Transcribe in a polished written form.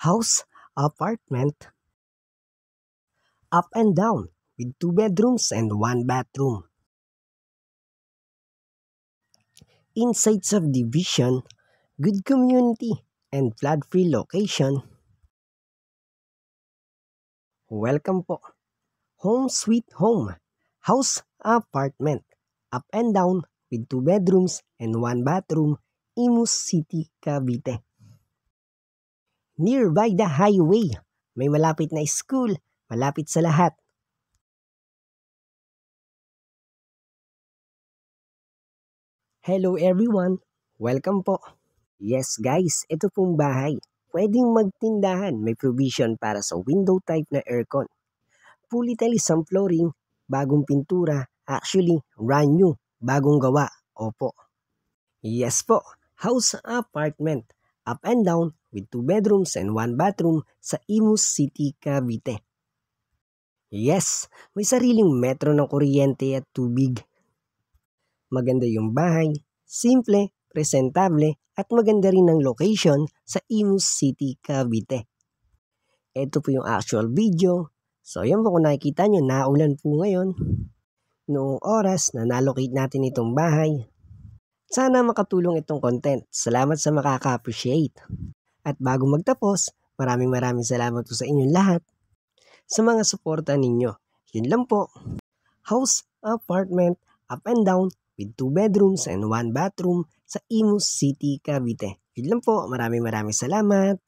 House, apartment, up and down, with 2 bedrooms and 1 bathroom. Inside subdivision, good community, and flood-free location. Welcome po. Home sweet home. House, apartment, up and down, with 2 bedrooms and 1 bathroom, Imus City, Cavite. Nearby the highway, may malapit na school, malapit sa lahat. Hello everyone, welcome po. Yes guys, ito pong bahay. Pwedeng magtindahan, may provision para sa window type na aircon. Fully tiles ang flooring, bagong pintura, actually brand new, bagong gawa, opo. Yes po, house apartment, up and down with 2 bedrooms and 1 bathroom sa Imus City, Cavite. Yes, may sariling metro ng kuryente at tubig. Maganda yung bahay, simple, presentable at maganda rin ang location sa Imus City, Cavite. Ito po yung actual video. So yan po kung nakikita nyo, naulan po ngayon. Noong oras na nalocate natin itong bahay. Sana makatulong itong content. Salamat sa makaka-appreciate. At bago magtapos, maraming salamat po sa inyong lahat. Sa mga suporta ninyo. Yun lang po. House, apartment, up and down with 2 bedrooms and 1 bathroom sa Imus City, Cavite. Yun lang po. Maraming salamat.